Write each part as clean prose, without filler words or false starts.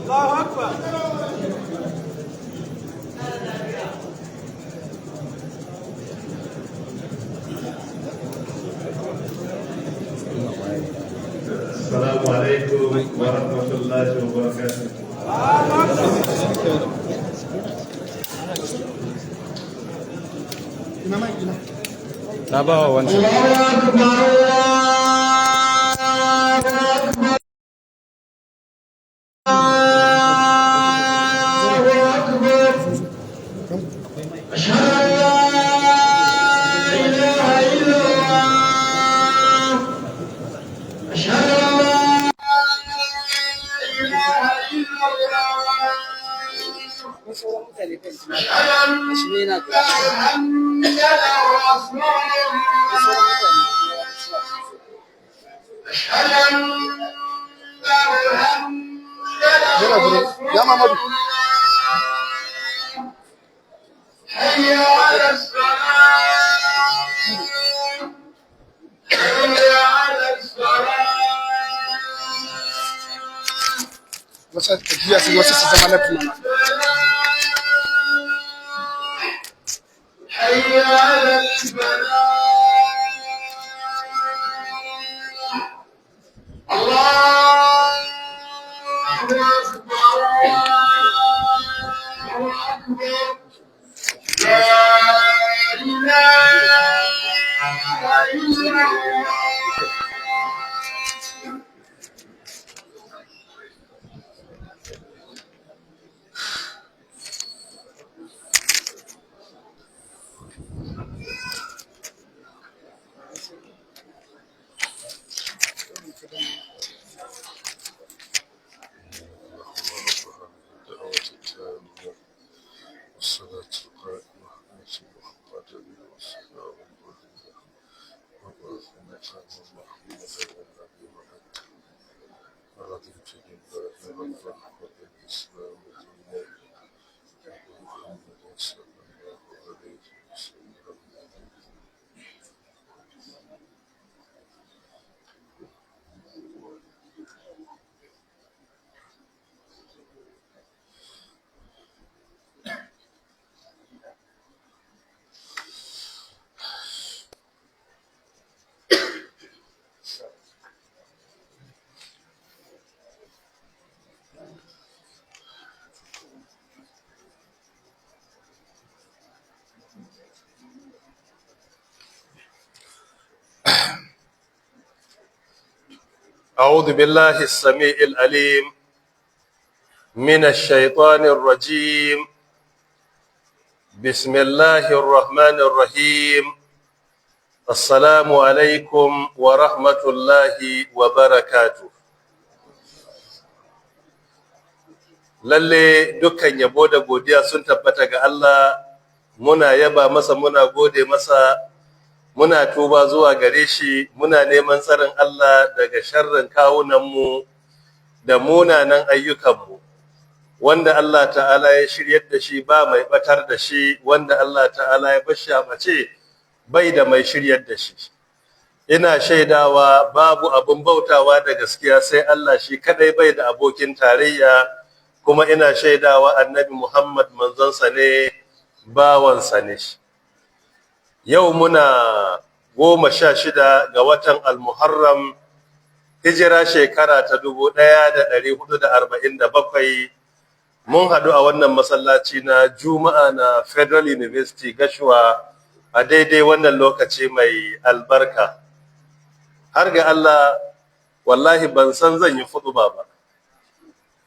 الله أكبر. السلام عليكم ورحمة الله وبركاته. الله يا محمد حي على الصلاة حي على الصلاة وسط الجياس وسط زمانك حي على الفلاح الله أكبر الله أكبر لا إله إلا الله. والصلاة القائمة على محمد والسلام وبارك مقام محمود والنبي محمد رضيت بالله ربا وبالإسلام دينا وبمحمد صلى الله عليه وسلم. أعوذ بالله السميع العليم من الشيطان الرجيم. بسم الله الرحمن الرحيم. السلام عليكم ورحمة الله وبركاته. Lalle dukkan yabo da godiya sun tabbata ga Allah, muna yaba masa, muna gode masa, muna tuba zuwa gare shi, muna neman tsarin Allah daga sharrin kawunanmu da munanan ayyukanmu. Wanda Allah ta'ala ya shiryar da shi ba mai batar da shi, wanda Allah ta'ala ya bashi a mace bai da mai shiryar da shi. Ina shaidawa babu abin bautawa da gaskiya sai Allah shi kadai bai da abokin tarayya, kuma ina shaidawa annabi Muhammad manzonsa ne, bawansa ne. Yau muna 16 ga watan Al-Muharram, hijira shekara ta 1447. Mun haɗu a wannan masallaci na Juma'a na Federal University Gashuwa a daidai wannan lokaci mai albarka. Har ga Allah, wallahi ban san zan yi fuɗuba ba.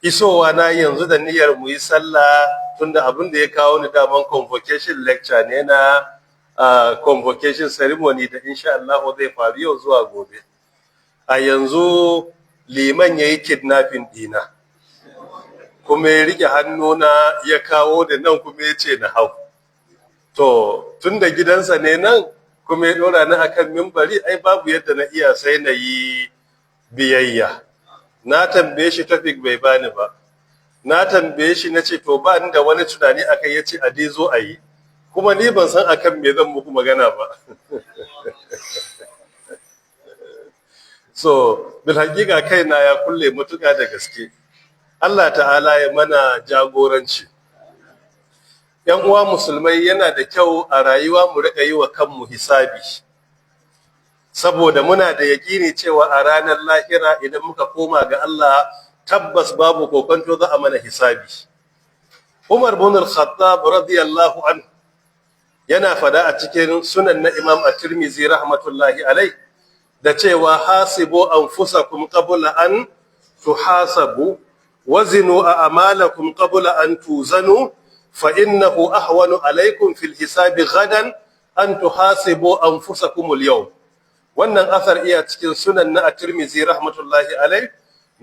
Isowa na yanzu da niyyar mu yi sallah, tunda abin da ya kawo ni daman convocation lecture ne na convocation ceremony da insha Allah zai faru yau zuwa gobe. A yanzu liman yayi kidnapping dina, kuma ya rike hannuna ya kawo da nan, kuma ya ce na hau. To tunda gidansa ne nan, kuma ya dora ni akan mimbari, ai babu yadda na iya sai na yi biyayya. Na tambaye shi topic bai bani ba, na tambaye shi na ce to ba ni da wani tunani akan, ya ce a dai zo a yi, kuma ni ban san akan me zan muku magana ba. So bil hakika kaina ya kulle mutuka da gaske. Allah ta'ala ya mana jagoranci. ‘Yan uwa musulmai, yana da kyau a rayuwa mu riƙa yi wa kanmu hisabi, saboda muna da yaƙini cewa a ranar lahira idan muka koma ga Allah tabbas babu kokonto za a mana hisabi. Umar bin al-Khattab radiyallahu anhu yana fada a cikin sunan na Imam At-Tirmidhi rahmatullahi alai da cewa hasibu anfusakum qabla an tuhasabu wazinu a'malakum qabla an tuzanu fa innahu ahwanu alaykum fil hisabi ghadan an tuhasibu anfusakum al-yawm. Wannan asar iya cikin sunan na At-Tirmidhi rahmatullahi alai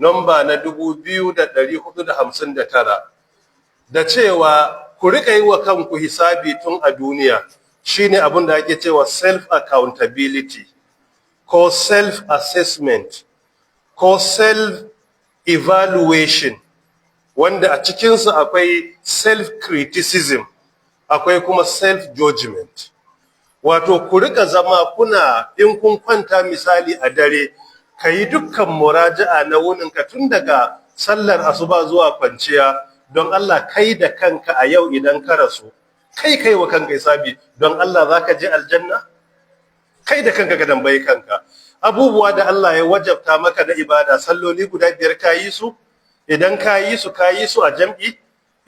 namba na 2459 da cewa ku rika yi wa kanku hisabi tun a duniya, shine abin da ake cewa self accountability ko self assessment ko self evaluation, wanda a cikinsu akwai self criticism akwai kuma self judgment. Wato ku rika zama kuna, in kun kwanta misali a dare, ka yi dukkan muraja'a na wuninka tun daga sallar asuba zuwa kwanciya, don Allah kai da kanka a yau idan ka rasu, kai wa kanka hisabi, don Allah za ka je aljanna? Kai da kanka ka tambayi kanka. Abubuwa da Allah ya wajabta maka na ibada, salloli guda 5 ka yi su? Idan ka yi su a jam'i?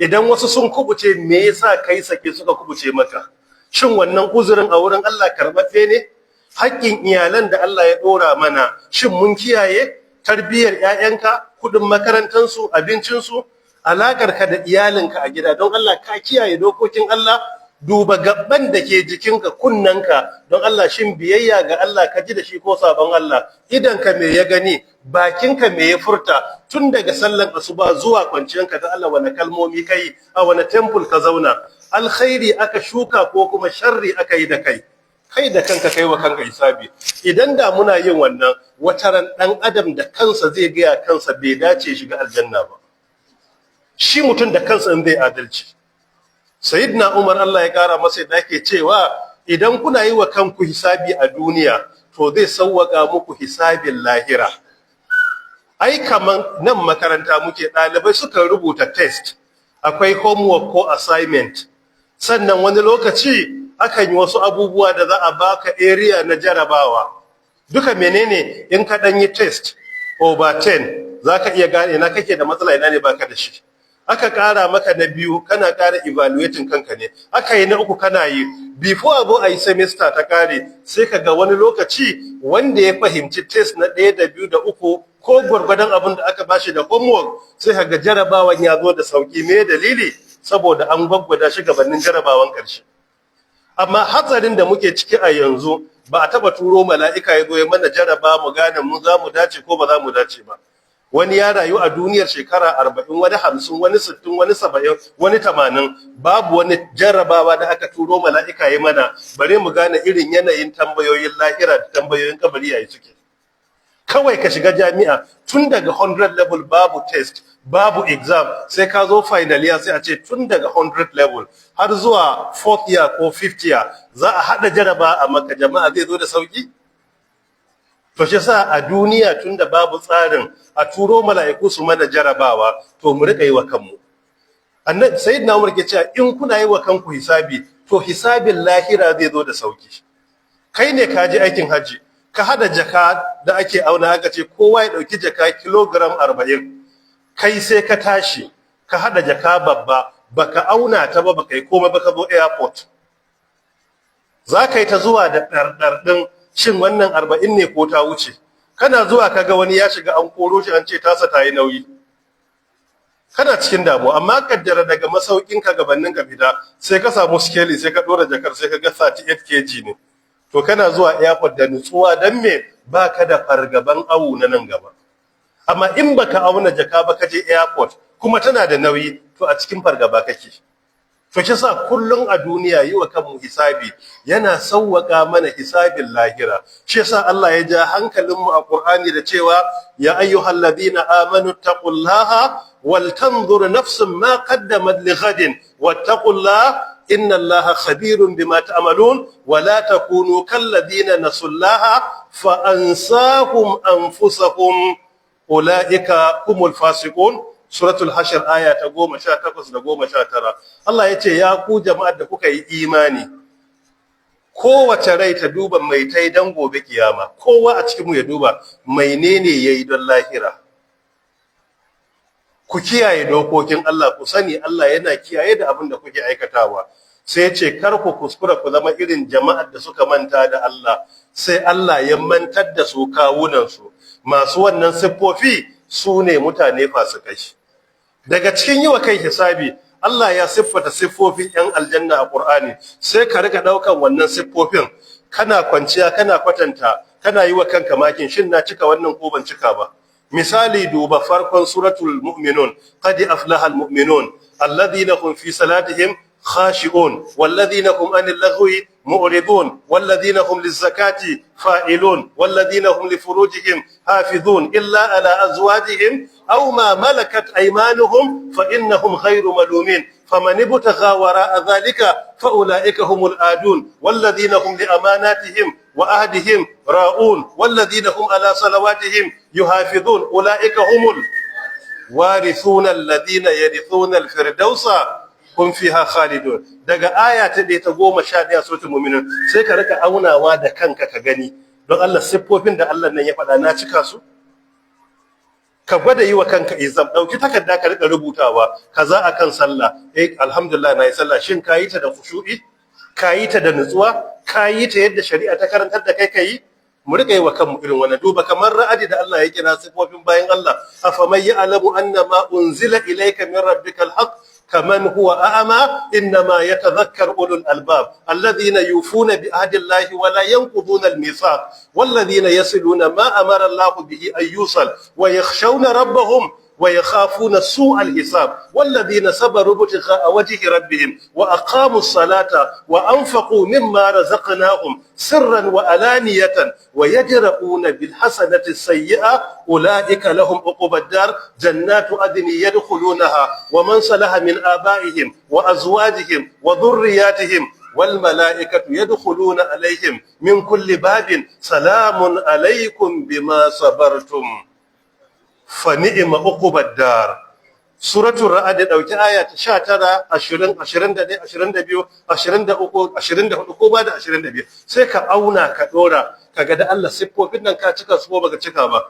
Idan wasu sun kubuce, me yasa kai sake suka kubuce maka? Shin wannan uzurin a wurin Allah karɓaɓɓe ne? Haƙƙin iyalan da Allah ya ɗora mana, shin mun kiyaye tarbiyyar 'ya'yanka, kuɗin makarantansu, abincinsu, alaƙarka da iyalinka a gida, don Allah ka kiyaye dokokin Allah? Duba gaban da ke jikinka, kunnanka, don Allah shin biyayya ga Allah ka ji da shi ko sabon Allah? Idanka me ya gani, bakinka me ya furta, tun daga sallan asuba zuwa kwanciyanka, da Allah wani kalmomi kai, a wani temple ka zauna, alkhairi aka shuka ko kuma sharri aka yi da kai? Kai da kanka kai wa kanka hisabi. Idan da muna yin wannan, wataran ɗan adam da kansa zai gaya kansa bai dace shiga aljanna ba, shi mutum da kansa in zai adalci. Sayyidina Umar Allah ya kara masa da yake cewa idan kuna yi wa kanku hisabi a duniya, to zai sauwaka muku hisabin lahira. Ai kaman nan makaranta muke, ɗalibai suka rubuta test, akwai homework ko assignment, sannan wani lokaci akan yi wasu abubuwa da za a baka area na jarabawa. Duka menene? In ka dan yi test over 10 zaka iya gane ina kake da matsala, ina ne baka da shi. Aka kara maka na 2 kana kara evaluating kanka ne, aka yi na 3 kana yi. Before abu a yi semester ta kare, sai ka ga wani lokaci wanda ya fahimci test na 1 da 2 da 3 ko gwargwadon abin da aka bashi da homework, sai ka ga jarabawan ya zo da sauki. Me dalili? Saboda an gwaggwada shi gabanin jarabawan karshe. Amma hatsarin da muke ciki a yanzu, ba a taba turo mala'ika ya zo ya mana jaraba mu gane mu za mu dace ko ba za mu dace ba. Wani ya rayu a duniyar shekara 40, wani 50, wani 60, wani 70, wani 80, babu wani jarabawa da aka turo mala'ika ya mana bare mu gane irin yanayin tambayoyin lahira da tambayoyin kabari yayi suke. Kawai ka shiga jami'a tun daga 100 level babu test, babu exam, sai ka zo final year sai a ce tun daga 100 level har zuwa 4th year ko 5th year za a hada jaraba a maka, jama'a zai zo da sauki? To shi sa a duniya tun da babu tsarin a turo mala'iku su mana jarabawa, to mu rika yi wa kanmu. Annabi sayyidina Umar ke cewa in kuna yi wa kanku hisabi, to hisabin lahira zai zo da sauki. Kai ne ka je aikin haji, ka hada jaka da ake auna, aka ce kowa ya dauki jaka kilogram 40, kai sai ka tashi ka hada jaka babba, baka auna ta ba, baka yi komai, baka zo airport, za ka yi ta zuwa da ɗarɗarɗin shin wannan 40 ne ko ta wuce. Kana zuwa kaga wani ya shiga an koro shi an ce tasa ta yi nauyi, kana cikin damuwa. Amma kaddara daga masaukin ka gabanin ka fita sai ka samu skeli, sai ka dora jakar, sai ka ga 38 kg ne, to kana zuwa airport da nutsuwa. Dan me? Baka da fargaban awu na nan gaba. Amma in baka auna jaka ba ka je airport kuma tana da nauyi, to a cikin fargaba kake. To shi sa kullum a duniya yi wa kanmu hisabi yana sauwaka mana hisabin lahira. Shi sa Allah ya ja hankalinmu a Qur'ani da cewa ya ayyuhalladhina amanu taqullaha wal tanzur nafsun ma qaddamat lighadin wattaqullaha innallaha khabirun bima ta'malun wa la takunu kalladhina nasullaha fa ansahum anfusahum ulaika humul fasiqun suratul hashr aya ta 18 da 19. Allah ya ce ya ku jama'ar da kuka yi imani, kowace rai ta duba mai tai dan gobe kiyama. Kowa a cikin mu ya duba menene yayi don lahira. Ku kiyaye dokokin Allah, ku sani Allah yana kiyaye da abin da kuke aikatawa. Sai ya ce kar ku kuskura ku zama irin jama'ar da suka manta da Allah, sai Allah ya mantar da su kawunansu. Masu wannan siffofi su ne mutane fasikai. Daga cikin yi wa kai hisabi, Allah ya siffata siffofin 'yan aljanna a Qur'ani, sai ka rika daukan wannan siffofin kana kwanciya kana kwatanta, kana yi wa kanka makin shin na cika wannan ko ban cika ba. Misali duba farkon suratul mu'minun, qad aflaha almu'minun alladhina hum fi salatihim khashi'un walladhina hum anil laghwi mu'ridun walladhina hum lizakati fa'ilun walladhina hum lifurujihim hafizun illa ala azwajihim aw ma malakat aymanuhum fa innahum ghayru malumin فمن ابتغى وراء ذلك فأولئك هم العادون والذين هم لأماناتهم وعهدهم راؤون والذين هم على صلواتهم يحافظون أولئك هم الوارثون الذين يرثون الفردوس هم فيها خالدون. daga aya ta 11 suratul mu'minun sai ka rika aunawa da kanka ka gani don Allah siffofin da Allah nan ya faɗa na cika su. Ka gwada yi wa kanka izam, ɗauki takarda ka rika rubutawa kaza akan sallah, alhamdulillah na yi sallah, shin ka yi ta da khushu'i, ka yi ta da nutsuwa, ka yi ta yadda shari'a ta karantar da kai ka yi. Mu rika yi wa kanmu irin wannan. Duba kamar ra'adi da Allah ya kira sifofin bayan Allah, afaman ya'lamu annama unzila ilayka min rabbikal haqq كمن هو أعمى إنما يتذكر أولو الألباب الذين يوفون بعهد الله ولا ينقضون الميثاق والذين يصلون ما أمر الله به أن يوصل ويخشون ربهم ويخافون سوء الحساب والذين صبروا ابتغاء وجه ربهم وأقاموا الصلاة وأنفقوا مما رزقناهم سرا وألانية ويجرؤون بالحسنة السيئة أولئك لهم عقبى الدار جنات عدن يدخلونها ومن صلح من آبائهم وأزواجهم وذرياتهم والملائكة يدخلون عليهم من كل باب سلام عليكم بما صبرتم فنعم عقبى الدار. suratul ra'd dauki aya ta 19 20 21 22 23 24 ko ba da 25 sai ka auna ka dora kaga da Allah siffofin nan ka cika su ko baka cika ba.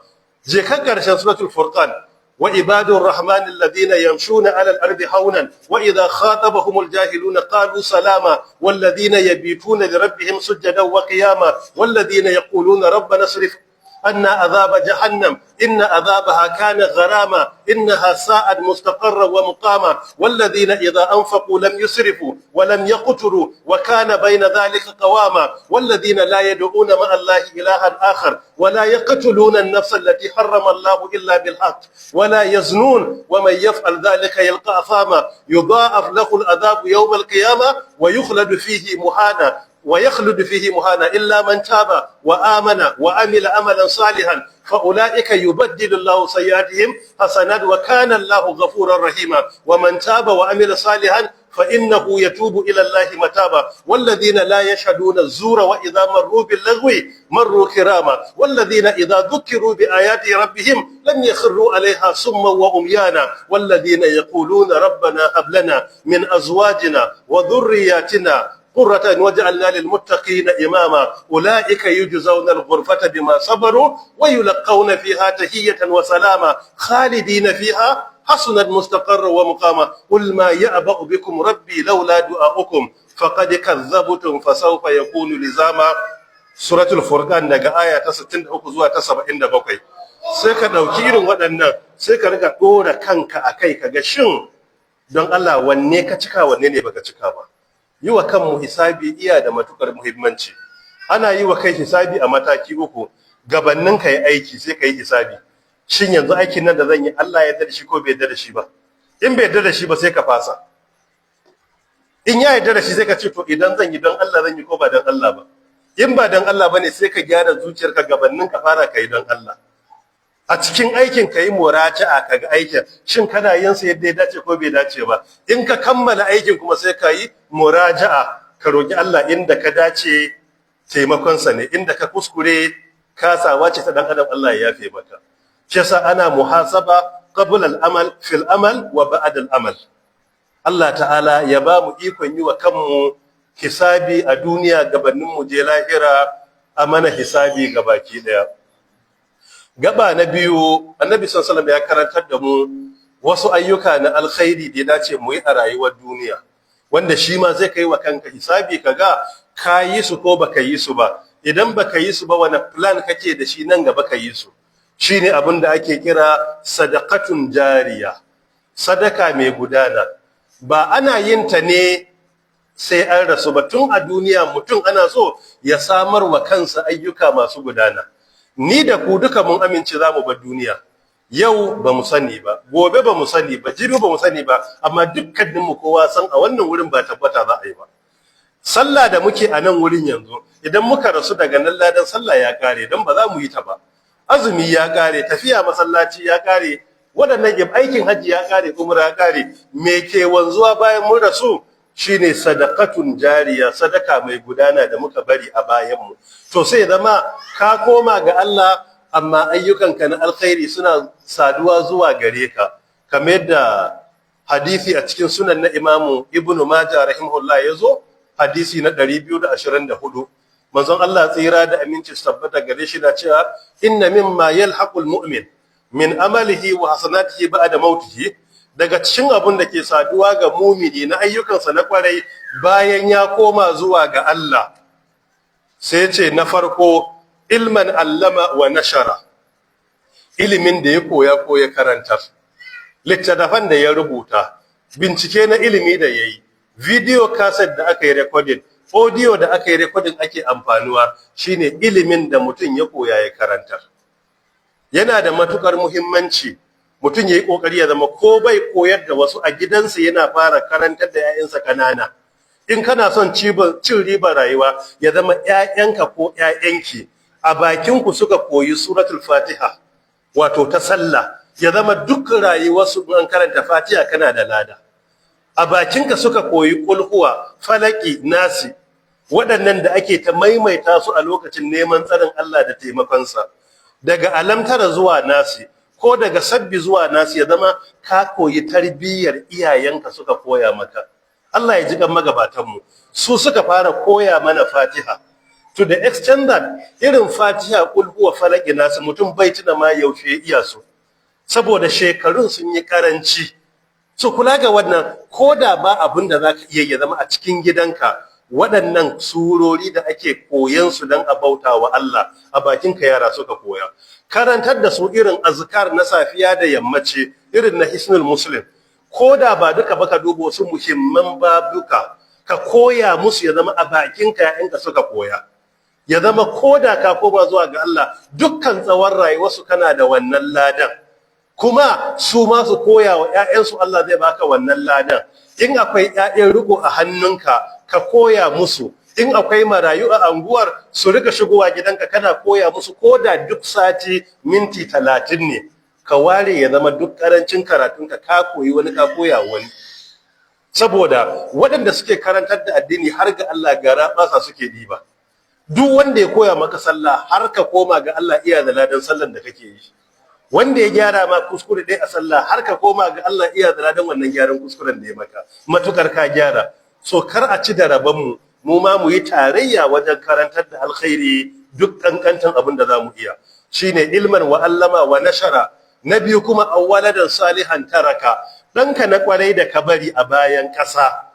Je kan karshen suratul furqan wa ibadur rahmanil ladina yamshuna 'alal ardi hawnan wa idha khatabahumul jahiluna qalu salama wal ladina yabituna li rabbihim sujadan wa qiyama wal ladina yaquluna rabbana asrif أن عذاب جهنم إن عذابها كان غراما إنها ساءت مستقرا ومقاما والذين إذا أنفقوا لم يسرفوا ولم يقتروا وكان بين ذلك قواما والذين لا يدعون مع الله إلها آخر ولا يقتلون النفس التي حرم الله إلا بالحق ولا يزنون ومن يفعل ذلك يلقى أثاما يضاعف له العذاب يوم القيامة ويخلد فيه مهانا إلا من تاب وآمن وعمل عملا صالحا فأولئك يبدل الله سيئاتهم حسنات وكان الله غفورا رحيما ومن تاب وعمل صالحا فإنه يتوب إلى الله متابا والذين لا يشهدون الزور وإذا مروا باللغو مروا كراما والذين إذا ذكروا بآيات ربهم لم يخروا عليها صما وعميانا والذين يقولون ربنا هب لنا من أزواجنا وذرياتنا قرة وجعلنا للمتقين إماما أولئك يجزون الغرفة بما صبروا ويلقون فيها تحية وسلاما خالدين فيها حسنت مستقرا ومقاما قل ما يأبأ بكم ربي لولا دعاؤكم فقد كذبتم فسوف يكون لزاما سورة الفرقان daga aya ta 63 zuwa ta 77 sai ka dauki irin waɗannan sai ka riga dora kanka akai kaga shin don Allah wanne ka cika wanne ne baka cika ba. Yi wa kanmu hisabi iya da matukar muhimmanci. Ana yi wa kai hisabi a mataki uku. Gabannin ka yi aiki sai ka yi hisabi. Shin yanzu aikin nan da zan yi Allah ya yarda da shi ko bai yarda da shi ba? In bai yarda da shi ba sai ka fasa. In ya yarda da shi sai ka ce to idan zan yi don Allah zan yi ko ba don Allah ba. In ba don Allah bane sai ka gyara zuciyarka gabannin ka fara kai don Allah. A cikin aikin ka yi muraja'a kaga aikin shin kana yin sa yadda ya dace ko bai dace ba. In ka kammala aikin kuma sai ka yi muraja'a ka roki Allah inda ka dace taimakon sa ne inda ka kuskure kasawa ce ta dan adam Allah ya yafe maka. Shi yasa ana muhasaba qabla al-amal fil amal wa ba'da al-amal. Allah ta'ala ya ba mu ikon yi wa kanmu hisabi a duniya gabanin mu je lahira a mana hisabi gabaki daya. Gaba na biyu, Annabi sallallahu alaihi wasallam ya karantar da mu wasu ayyuka na alkhairi da ya dace mu yi a rayuwar duniya, wanda shi ma zai kai wa kanka hisabi kaga ka yi su ko baka yi su ba. Idan baka yi su ba, wani plan kake da shi nan gaba ka yi su. Shine abin da ake kira sadaqatun jariya, sadaka mai gudana. Ba ana yin ta ne sai an rasu ba, tun a duniya mutum ana so ya samar wa kansa ayyuka masu gudana. Ni da ku duka mun amince za mu bar duniya. Yau ba mu sani ba, gobe ba mu sani ba, jibi ba mu sani ba, amma dukkaninmu kowa san a wannan wurin ba tabbata za a yi ba. Sallah da muke a nan wurin yanzu, idan muka rasu daga nan ladan sallah ya kare, don ba za mu yi ta ba. Azumi ya kare, tafiya masallaci ya kare, waɗannan aikin hajji ya kare, umra ya kare. Me ke wanzuwa bayan mun rasu shine sadaqatun jariya, sadaka mai gudana da muka bari a bayanmu. To sai zama ka koma ga Allah, amma ayyukanka na alkhairi suna saduwa zuwa gare ka, kamar yadda hadisi a cikin sunan na Imamu Ibn Majah rahimahullah yazo, hadisi na 224. Manzon Allah tsira da aminci tabbata gare shi da cewa inna mimma yalhaqul mu'min min amalihi wa hasanatihi ba'da mautihi, daga cikin abun da ke saduwa ga mumini na ayyukansa na kwarai bayan ya koma zuwa ga Allah, sai ce na farko ilman allama wa nashara, ilimin da ya koya ko ya karantar, littattafan da ya rubuta, bincike na ilimi da ya yi, video cassette da aka yi recording, audio da aka yi recording ake amfanuwa, shine ilimin da mutum ya koya ya karantar. Yana da matukar muhimmanci mutum ya yi kokari ya zama ko bai koyar da wasu a gidansa yana fara karantar da 'ya'yansa kanana. In kana son cin ribar rayuwa, ya zama 'ya'yanka ko 'ya'yanki a bakinku suka koyi suratul Fatiha, wato ta sallah, ya zama duk rayuwarsu in an karanta Fatiha kana da lada. A bakinka suka koyi kulhuwa, falaki, nasi, waɗannan da ake ta maimaita su a lokacin neman tsarin Allah da taimakonsa. Daga alamtara zuwa nasi, ko daga sabbi zuwa nasi, ya zama ka koyi tarbiyyar iyayenka suka koya maka. Allah ya ji kan magabatanmu, su suka fara koya mana Fatiha. To the extent that irin Fatiha, kulhuwa, falaki, nasi, mutum bai tuna ma yaushe ya iya su, saboda shekarun sun yi karanci. So kula ga wannan, ko da ba abin da za ka iya ya zama a cikin gidanka, waɗannan surori da ake koyansu don a bauta wa Allah a bakinka yara suka koya. Karantar da su irin azkar na safiya da yammaci, irin na Hisnul Muslim, ko da ba duka baka duba wasu muhimman babuka, ka koya musu ya zama a bakinka ya'yanka suka koya. Ya zama ko da ka koma zuwa ga Allah, dukkan tsawon rayuwarsu kana da wannan ladan. Kuma su ma su koya wa 'ya'yansu, Allah zai baka wannan ladan. In akwai 'ya'yan riko a hannunka, ka koya musu. In akwai marayu a anguwar, su rika shigowa gidanka kana koya musu, ko da duk sati minti 30 ne, ka ware ya zama duk karancin karatunka ka koyi wani, ka koya wani. Saboda waɗanda suke karantar da addini har ga Allah gara basa suke diba. Duk wanda ya koya maka sallah har ka koma ga Allah iya da ladan sallan da kake yi. Wanda ya gyara ma kuskure dai a sallah har ka koma ga Allah iya da ladan wannan gyaran kuskuren da ya maka, matukar ka gyara. So kar a ci da rabonmu, mu ma mu yi tarayya wajen karantar da alkhairi duk kankantan abin da za mu iya. Shine ilman wa allama wa nashara. Na biyu kuma awwaladan salihan taraka, ɗanka na kwarai da ka bari a bayan ƙasa,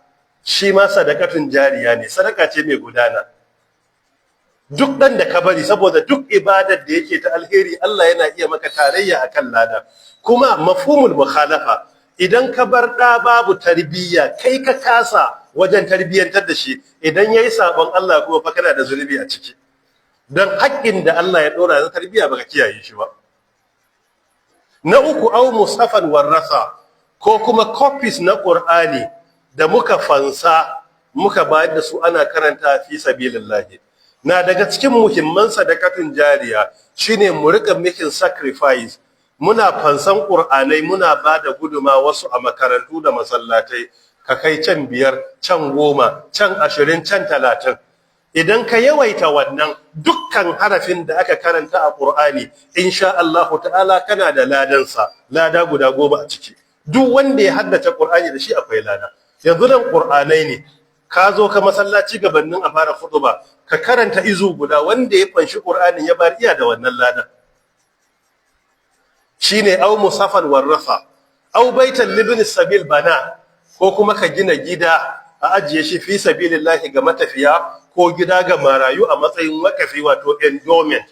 shi ma sadakatun jariya ne, sadaka ce mai gudana. Duk ɗan da ka bari, saboda duk ibadar da yake ta alheri Allah yana iya maka tarayya akan lada. Kuma mafhumul mukhalafa, idan ka bar ɗa babu tarbiyya, kai ka kasa wajen tarbiyyantar da shi, idan yayi sabon Allah kuma fa kana da zunubi a ciki. Dan haƙƙin da Allah ya dora na tarbiyya baka kiyaye shi ba. Na uku, au musafan warrasa, ko kuma copies na Qur'ani da muka fansa muka bayar da su ana karanta fi sabilillah. Na daga cikin muhimman sadakatun jariya shine mu rika making sacrifice, muna fansan Qur'anai, muna bada guduma wasu a makarantu da masallatai, ka kai can 5, can 10, can 20, can 30. idan ka yawaita wannan dukkan harafin da aka karanta a Qur'ani insha Allah ta'ala kana da ladansa, lada guda 10 a ciki. Duk wanda ya haddace Qur'ani da shi akwai lada. Yanzu nan Qur'anai ne, ka zo ka masallaci gabanin a fara khutba, ka karanta izu guda, wanda ya fanshi Qur'anin ya bar iya da wannan ladan. Shine au musafan warrafa, au baitan libn sabil bana, ko kuma ka gina gida a ajiye shi fi sabilillahi ga matafiya, ko gida ga marayu a matsayin wakafi wato endowment,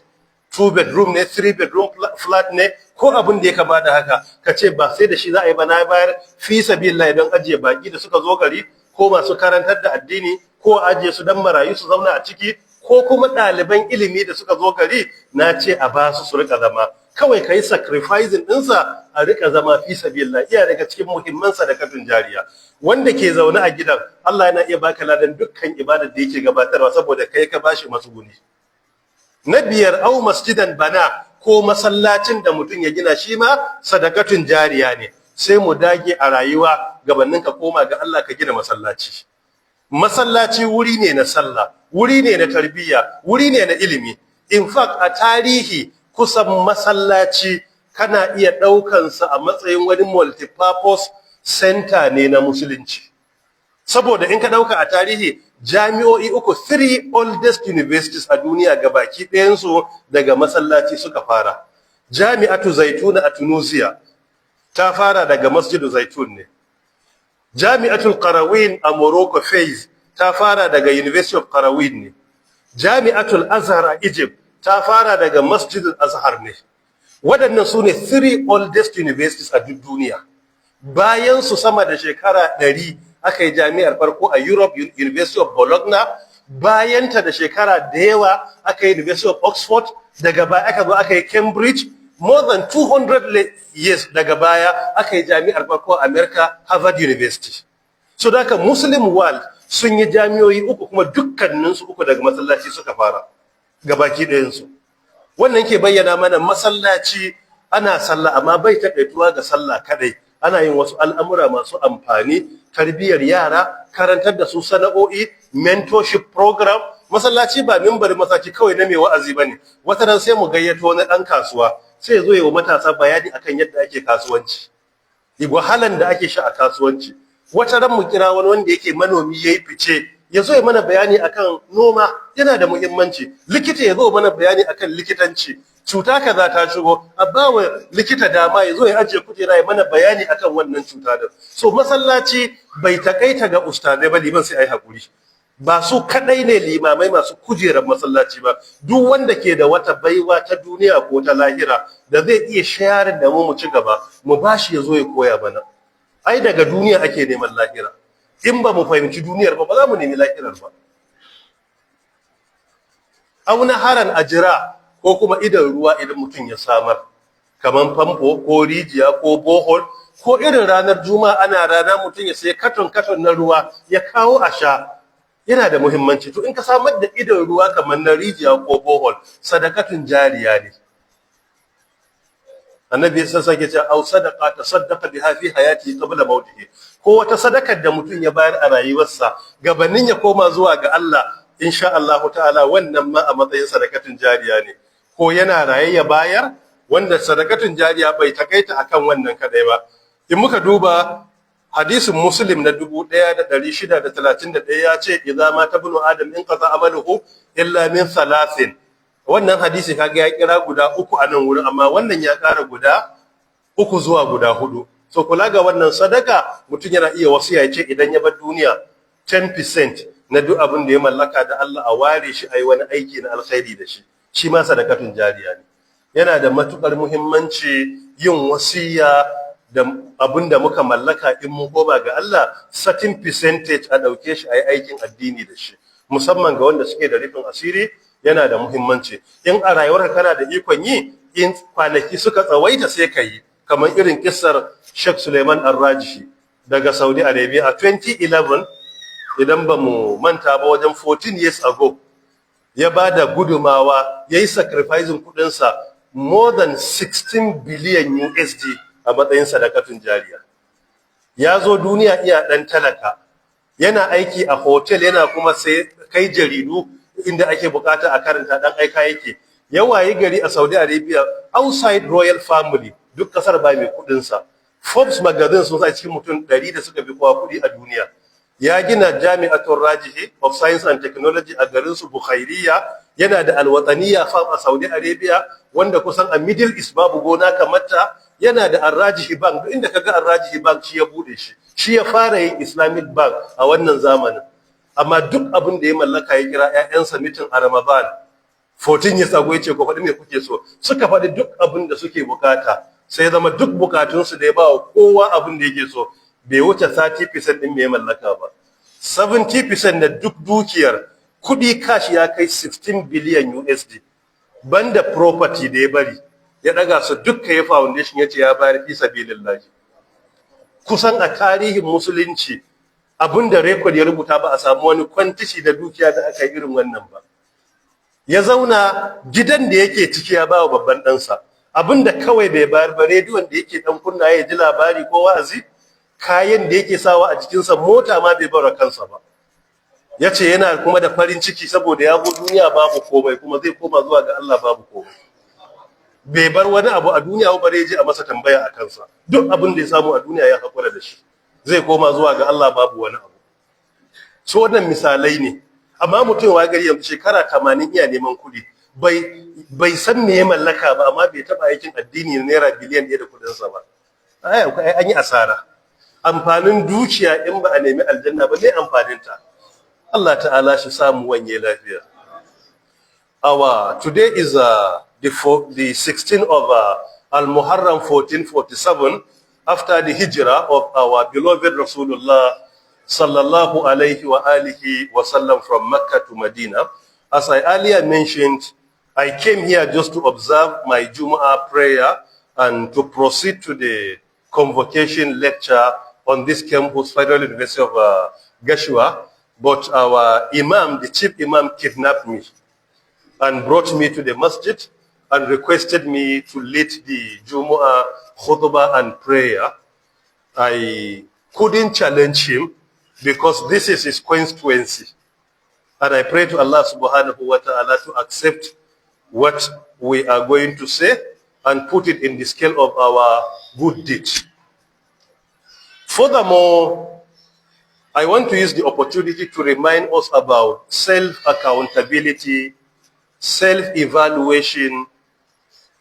2 bedroom ne, 3 bedroom flat ne, ko abin da ya kama da haka, ka ce ba sai da shi za a yi ba, na bayar fi sabilillahi don ajiye baki da suka zo gari, ko masu karantar da addini, ko ajiye su don marayu su zauna a ciki, ko kuma ɗaliban ilimi da suka zo gari, na ce a ba su rika zama. Kawai ka yi sacrificing ɗinsa a rika zama fi sabilillah, iya daga cikin muhimman sadakatun jariya. Wanda ke zaune a gidan, Allah yana iya baka ladan dukkan ibadar da yake gabatarwa saboda kai ka bashi matsuguni. Na 5, au masjidan bana, ko masallacin da mutum ya gina, shi ma sadakatun jariya ne. Sai mu dage a rayuwa gabanin ka koma ga Allah ka gina masallaci. Masallaci wuri ne na sallah, wuri ne na tarbiyya, wuri ne na ilimi. In fact, a tarihi kusan masallaci kana iya ɗaukansa a matsayin wani multipurpose center ne na musulunci. Saboda in ka ɗauka a tarihi, jami'o'i 3 oldest universities a duniya gabaki ɗayansu daga masallaci suka fara. Jami'atu Zaituna a Tunisia ta fara daga Masjidu Zaitun ne. Jami'atul Qarawin a Morocco Fez ta fara daga University of Qarawin ne. Jami'atul Azhar a Egypt ta fara daga Masjidul Azhar ne. Waɗannan su ne 3 oldest universities a duk duniya. Bayan su sama da shekara 100 aka yi jami'ar farko a Europe, University of Bologna. Bayan ta da shekara da yawa aka yi University of Oxford. Daga baya aka zo aka yi Cambridge. More than 200 years daga baya aka yi jami'ar farko a America, Harvard University. So da haka Muslim world sun yi jami'o'i 3 kuma dukkaninsu 3 daga masallaci suka fara. Gabaki ɗayansu. Wannan ke bayyana mana masallaci ana sallah, amma bai taƙaituwa ga sallah kadai. Ana yin wasu al'amura masu amfani, tarbiyyar yara, karantar da su sana'o'i, mentorship program. Masallaci ba mimbarin masallaci kawai na mai wa'azi bane. Wata ran sai mu gayyato wani ɗan kasuwa, sai ya zo yi wa matasa bayani akan yadda ake kasuwanci, wahalan da ake sha a kasuwanci. Wata ran mu kira wani wanda yake manomi yayi fice, ya zo ya mana bayani akan noma, yana da muhimmanci. Likita ya zo mana bayani akan likitanci. Cuta kaza ta shigo, a bawa likita dama ya zo ya ajiye kujera ya mana bayani akan wannan cuta da. So masallaci bai takaita ga ustazai ba, liman sai ai hakuri. Ba su kadai ne limamai masu kujerar masallaci ba. Duk wanda ke da wata baiwa ta duniya ko ta lahira da zai iya shayar da mu ci gaba, mu bashi ya zo ya koya mana. Ai daga duniya ake neman lahira. In ba mu fahimci duniyar ba za mu nemi lahirar ba. Auna haran ajira, ko kuma idan ruwa idan mutum ya samar, kaman famfo ko rijiya ko bohol, ko irin ranar juma'a ana rana mutum ya sai katon na ruwa ya kawo a sha, yana da muhimmanci. To in ka samar da idan ruwa kamar na rijiya ko bohol, sadakatun jariya ne. Annabi sai sake cewa au sadaqa tasaddaqa biha fi hayati qabla mautihi, ko wata sadakar da mutum ya bayar a rayuwarsa gabanin ya koma zuwa ga Allah, insha Allah ta'ala wannan ma a matsayin sadakatun jariya ne. Ko yana raye ya bayar, wanda sadakatun jariya bai takaita akan wannan kadai ba. In muka duba hadisin Muslim na 1631 ya ce idza ma tabnu adam in qata amaluhu illa min thalathin. Wannan hadisi kaga ya kira guda 3 a nan wurin, amma wannan ya kara guda 3 zuwa guda 4. So kula ga wannan sadaka, mutum yana iya wasiya ce idan ya bar duniya 10% na duk abin da ya mallaka da Allah a ware shi ayi wani aiki na alkhairi da shi. Shi ma sadakatun jariya ne. Yana da matukar muhimmanci yin wasiya da abin da muka mallaka in mun koma ga Allah, certain percentage a dauke shi ayi aikin addini da shi, musamman ga wanda suke da rufin asiri. Yana da muhimmanci. In a rayuwarka kana da ikon yi, in kwanaki suka tsawaita sai ka yi, kamar irin kissar Sheikh Suleiman Ar-Rajihi daga Saudi Arabia a 2011, idan ba mu manta ba, wajen 14 years ago, ya ba da gudumawa, ya yi sacrificing kudinsa more than 16 billion USD a matsayin sadakatun jariya. Ya zo duniya iya ɗan talaka, yana aiki a hotel, yana kuma sai kai jaridu inda ake bukata a karanta dan aika yake. Yawaye gari a Saudi Arabia outside royal family duk kasar ba mai kudin sa. Forbes magazine sun sa cikin mutum 100 da suka fi kowa kudi a duniya. Ya gina Jami'atul Rajihi of Science and Technology a garin su Bukhairiya, yana da Al-Wataniya Farm a Saudi Arabia wanda kusan a Middle East babu gona kamar ta, yana da Al-Rajihi Bank, duk inda kaga Al-Rajihi Bank shi ya bude shi. Shi ya fara yin Islamic Bank a wannan zamanin. Amma duk abin da ya mallaka ya kira ƴaƴansa mitin a Ramadan 14 years ago yace ko faɗi me kuke so, suka faɗi duk abin da suke bukata, sai zama duk bukatunsu da ya ba wa kowa abin da yake so bai wuce 30% din me ya mallaka ba. 70% na duk dukiyar kudi kashi ya kai 16 billion USD banda property da ya bari ya daga su dukkan ya foundation yace ya bayar fi sabilillah. Kusan a tarihin musulunci abinda record ya rubuta ba a samu wani kwantishi da dukiya da aka yi irin wannan ba. Ya zauna gidan da yake ciki ya bawa babban ɗansa, abinda kawai bai bayar ba rediyon da yake dan kunna ya ji labari ko wa'azi, kayan da yake sawa a jikinsa, mota ma bai bar kansa ba. Yace yana kuma da farin ciki saboda ya bu duniya babu komai kuma zai koma zuwa ga Allah babu komai. Bai bar wani abu a duniya ba bare je a masa tambaya a kansa. Duk abin da ya samu a duniya ya hakura da shi. Zai koma zuwa ga Allah babu wani abu. So wannan misalai ne. Amma mutum wa gari yanzu shekara 80 iya neman kuɗi. Bai san me ya mallaka ba amma bai taba aikin addini na naira biliyan 1 da kudin sa ba. Ai an yi asara. Amfanin dukiya in ba a nemi aljanna ba ne amfanin ta. Allah ta'ala shi samu wanye lafiya. Today is the 16th of Al-Muharram 1447 after the hijrah of our beloved Rasulullah sallallahu alayhi wa alihi wa sallam from Mecca to Medina. As I earlier mentioned, I came here just to observe my Jumu'ah prayer and to proceed to the convocation lecture on this campus, Federal University of Gashua. But our Imam, the chief Imam, kidnapped me and brought me to the masjid and requested me to lead the Jumu'ah khutbah and prayer. I couldn't challenge him because this is his constituency. And I pray to Allah subhanahu wa ta'ala to accept what we are going to say and put it in the scale of our good deeds. Furthermore, I want to use the opportunity to remind us about self-accountability, self-evaluation,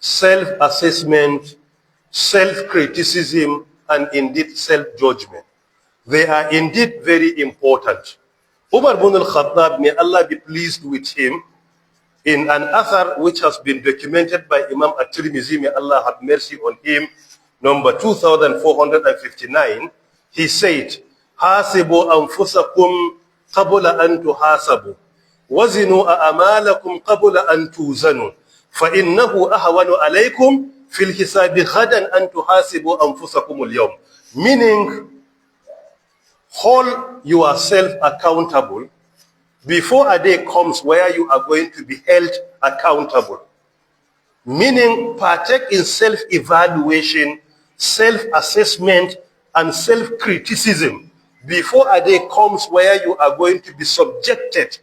self-assessment, self-criticism, and indeed self-judgment. They are indeed very important. Umar ibn al-Khattab, may Allah be pleased with him, in an author which has been documented by Imam At-Tirmidhi, may Allah have mercy on him, number 2459, he said, "Hasibu anfusakum qabla an tuhasabu, wazinu a'malakum qabla an tuzanu, fa innahu ahwanu alaykum fil hisabi ghadan an tuhasibu anfusakum al-yawm." Meaning, hold yourself accountable before a day comes where you are going to be held accountable. Meaning, partake in self-evaluation, self-assessment, and self-criticism before a day comes where you are going to be subjected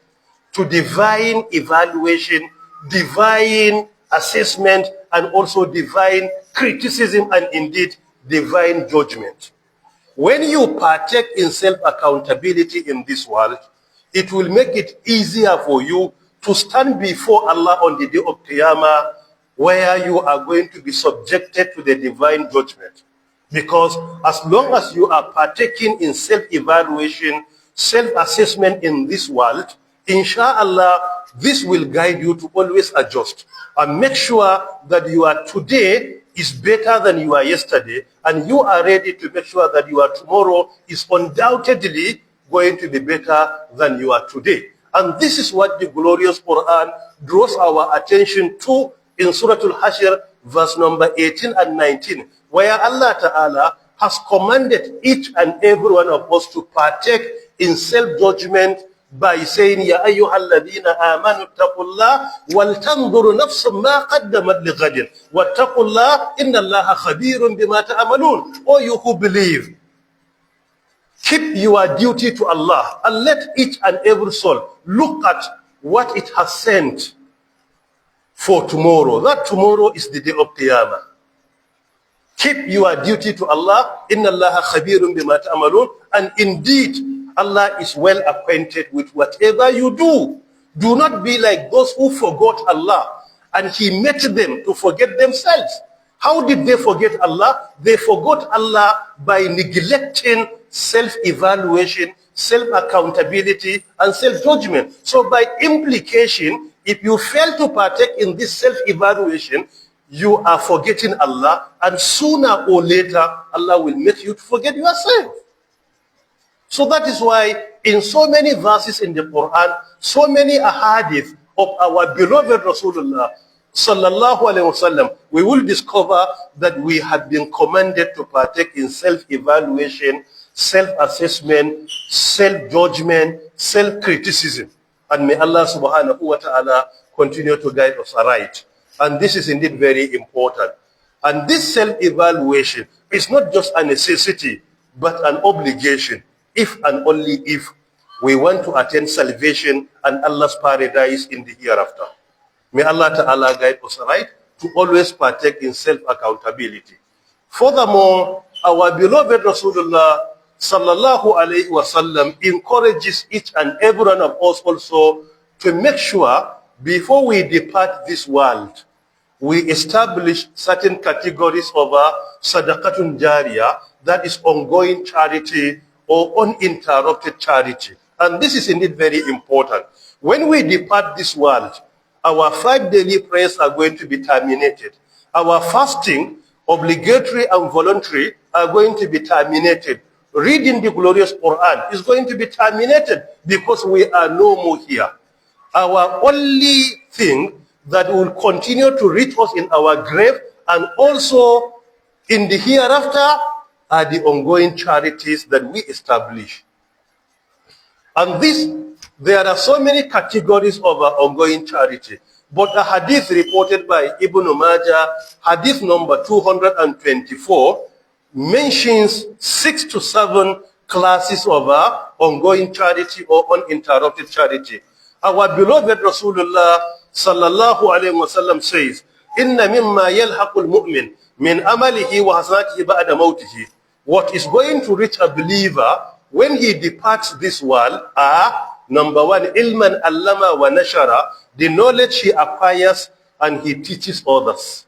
to divine evaluation, divine assessment, and also divine criticism, and indeed divine judgment. When you partake in self-accountability in this world, it will make it easier for you to stand before Allah on the day of Qiyamah, where you are going to be subjected to the divine judgment. Because as long as you are partaking in self-evaluation, self-assessment in this world, inshallah, this will guide you to always adjust and make sure that you are today is better than you are yesterday, and you are ready to make sure that your tomorrow is undoubtedly going to be better than you are today. And this is what the glorious Quran draws our attention to in Surah Al-Hashr, verse number 18 and 19, where Allah Ta'ala has commanded each and every one of us to partake in self-judgment by saying, "Ya ayyuhalladhina amanu taqullah wal tanzur nafsum ma qaddamat lighadin wattaqullah innallaha khabirun bima ta'malun." O you who believe, keep your duty to Allah and let each and every soul look at what it has sent for tomorrow. That tomorrow is the day of Qiyamah. Keep your duty to Allah. Inna Allaha khabirun bima ta'malun. And indeed, Allah is well acquainted with whatever you do. Do not be like those who forgot Allah, and He made them to forget themselves. How did they forget Allah? They forgot Allah by neglecting self-evaluation, self-accountability, and self-judgment. So by implication, if you fail to partake in this self-evaluation, you are forgetting Allah, and sooner or later, Allah will make you to forget yourself. So that is why in so many verses in the Quran, so many ahadith of our beloved Rasulullah sallallahu alaihi wasallam, we will discover that we have been commanded to partake in self-evaluation, self-assessment, self-judgment, self-criticism. And may Allah subhanahu wa ta'ala continue to guide us aright. And this is indeed very important. And this self-evaluation is not just a necessity, but an obligation, if and only if we want to attain salvation and Allah's paradise in the hereafter. May Allah Ta'ala guide us right to always partake in self-accountability. Furthermore, our beloved Rasulullah sallallahu alayhi wasallam encourages each and every one of us also to make sure before we depart this world, we establish certain categories of sadaqatun jariyah, that is ongoing charity or uninterrupted charity. And this is indeed very important. When we depart this world, our 5 daily prayers are going to be terminated. Our fasting, obligatory and voluntary, are going to be terminated. Reading the glorious Quran is going to be terminated because we are no more here. Our only thing that will continue to reach us in our grave and also in the hereafter are the ongoing charities that we establish. And there are so many categories of ongoing charity. But a hadith reported by Ibn Majah, hadith number 224, mentions 6 to 7 classes of ongoing charity or uninterrupted charity. Our beloved Rasulullah sallallahu alayhi wa sallam says, Inna mimma yalhaqul mu'min min amalihi wa hasanatihi ba'da mawtihi. What is going to reach a believer when he departs this world are, number 1, ilman allama wa nashara, the knowledge he acquires and he teaches others.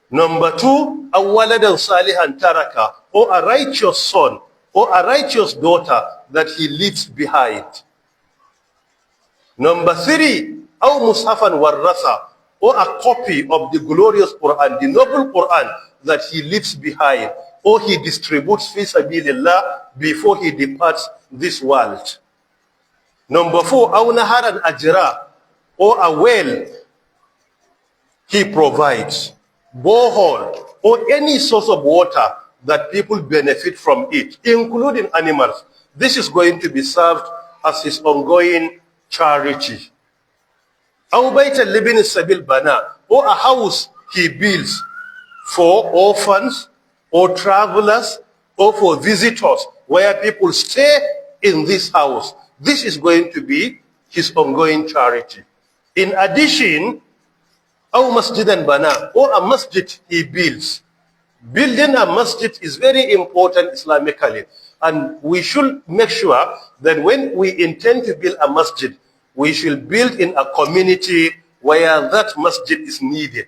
Number 2, awwaladan salihan taraka, or a righteous son or a righteous daughter that he leaves behind. Number 3, aw mushafan warrasa, or a copy of the glorious Quran, the noble Quran that he leaves behind, or he distributes fi sabilillah before he departs this world. Number 4, aw naharan ajra, or a well he provides, borehole, or any source of water that people benefit from it, including animals. This is going to be served as his ongoing charity. Aw baytan libni sabil bana, or a house he builds for orphans or travelers or for visitors where people stay in this house. This is going to be his ongoing charity. In addition, aw masjidan bana, or a masjid he builds. Building a masjid is very important Islamically, and we should make sure that when we intend to build a masjid, we should build in a community where that masjid is needed.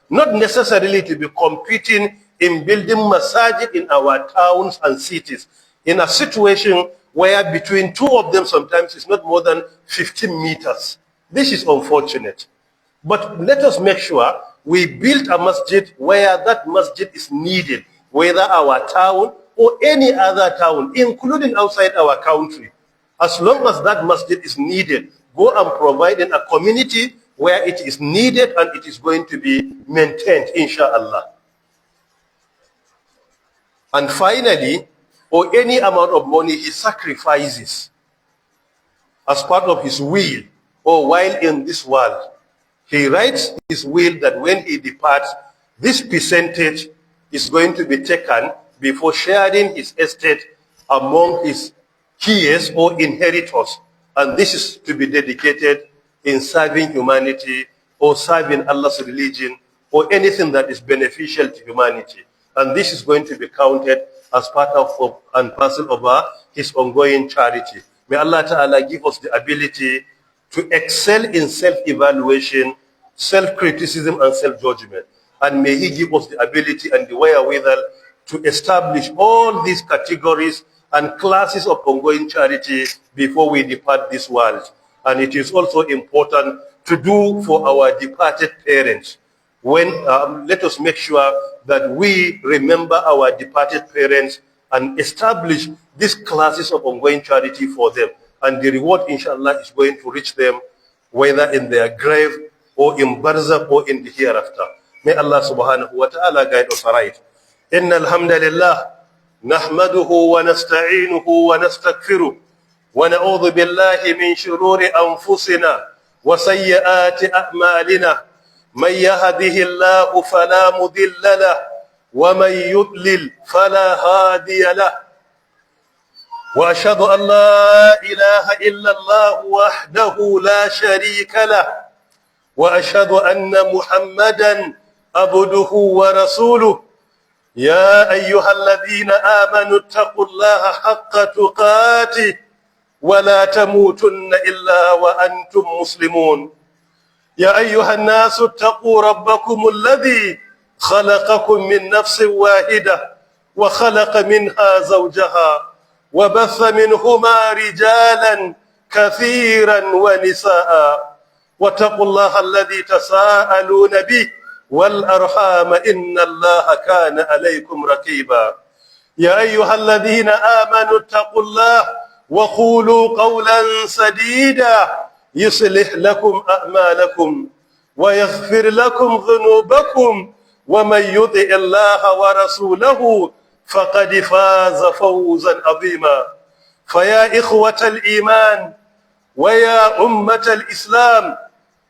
Not necessarily to be competing in building masajid in our towns and cities, in a situation where between two of them sometimes it's not more than 15 meters. This is unfortunate. But let us make sure we build a masjid where that masjid is needed, whether our town or any other town, including outside our country. As long as that masjid is needed, go and provide in a community where it is needed and it is going to be maintained, inshallah. And finally, or any amount of money he sacrifices as part of his will or while in this world, he writes his will that when he departs, this percentage is going to be taken before sharing his estate among his heirs or inheritors. And this is to be dedicated in serving humanity or serving Allah's religion or anything that is beneficial to humanity. And this is going to be counted as part of and parcel of his ongoing charity. May Allah Ta'ala give us the ability to excel in self-evaluation, self-criticism, and self-judgment. And may He give us the ability and the wherewithal to establish all these categories and classes of ongoing charity before we depart this world. And it is also important to do for our departed parents. Let us make sure that we remember our departed parents and establish these classes of ongoing charity for them. And the reward, inshallah, is going to reach them, whether in their grave or in barzakh or in the hereafter. May Allah subhanahu wa ta'ala guide us right. Inna alhamdulillah, nahmaduhu wa nasta'inuhu wa nastaghfiruh, wa na'udhu billahi min shururi anfusina wa sayyiati a'malina. Man yahdihillahu fala mudilla lahu wa man yudlil fala hadiya lahu. وأشهد أن لا إله إلا الله وحده لا شريك له وأشهد أن محمدا عبده ورسوله يا أيها الذين آمنوا اتقوا الله حق تقاته ولا تموتن إلا وأنتم مسلمون يا أيها الناس اتقوا ربكم الذي خلقكم من نفس واحدة وخلق منها زوجها وبث منهما رجالا كثيرا ونساء واتقوا الله الذي تساءلون به والأرحام إن الله كان عليكم رقيبا يا أيها الذين آمنوا اتقوا الله وقولوا قولا سديدا يصلح لكم أعمالكم ويغفر لكم ذنوبكم ومن يطع الله ورسوله فقد فاز فوزا عظيما فيا إخوة الإيمان ويا أمة الإسلام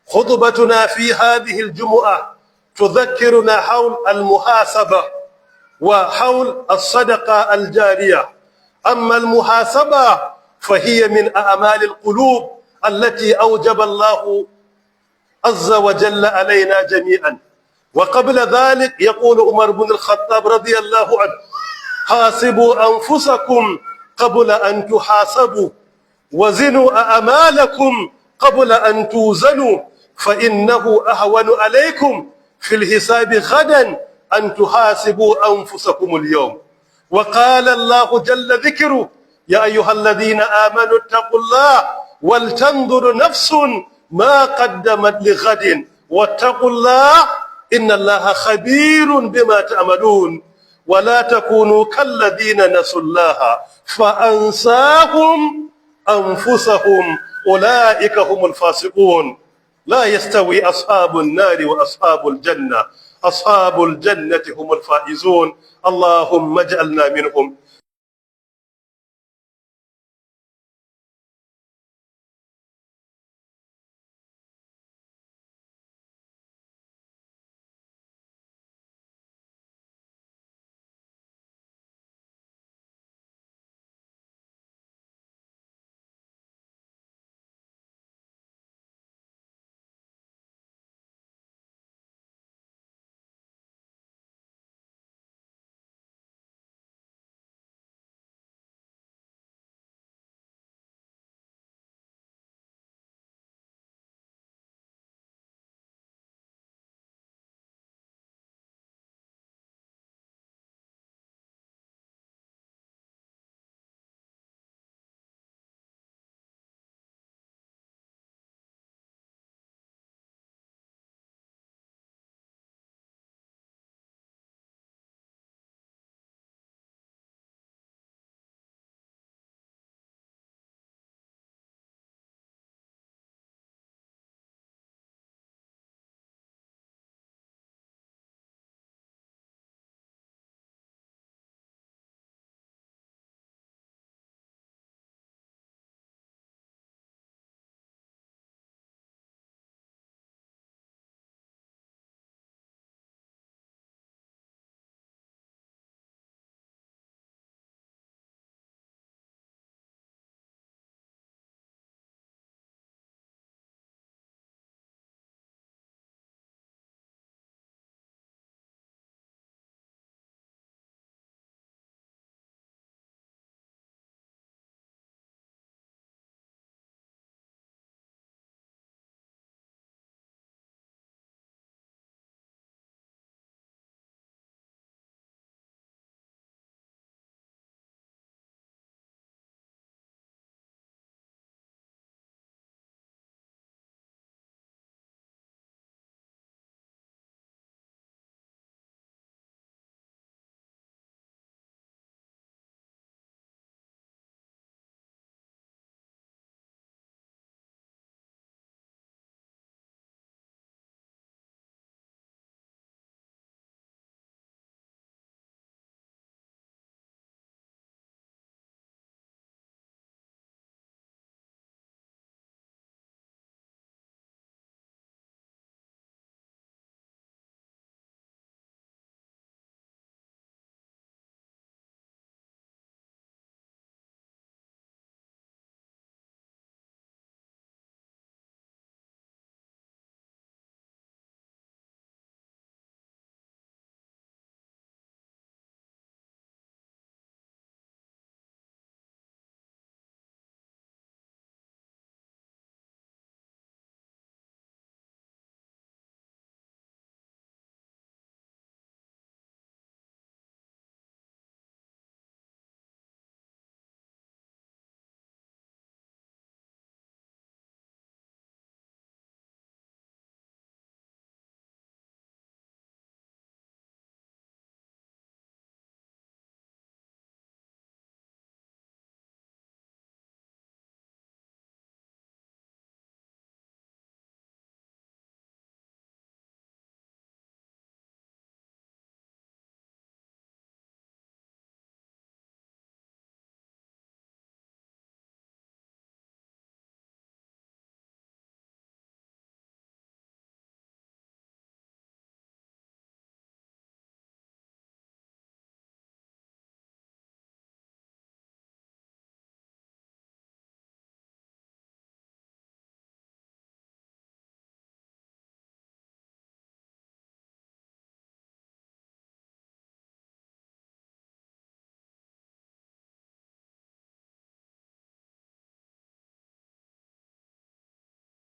خطبتنا في هذه الجمعة تذكرنا حول المحاسبة وحول الصدقة الجارية. أما المحاسبة فهي من أعمال القلوب التي أوجب الله عز وجل علينا جميعا. وقبل ذلك يقول عمر بن الخطاب رضي الله عنه حاسبوا أنفسكم قبل أن تحاسبوا وزنوا أعمالكم قبل أن توزنوا فإنه أهون عليكم في الحساب غدا أن تحاسبوا أنفسكم اليوم. وقال الله جل ذكره يا أيها الذين آمنوا اتقوا الله ولتنظر نفس ما قدمت لغد واتقوا الله إن الله خبير بما تعملون ولا تكونوا كالذين نسوا الله فأنساهم أنفسهم أولئك هم الفاسقون. لا يستوي أصحاب النار وأصحاب الجنة أصحاب الجنة هم الفائزون. اللهم اجعلنا منهم.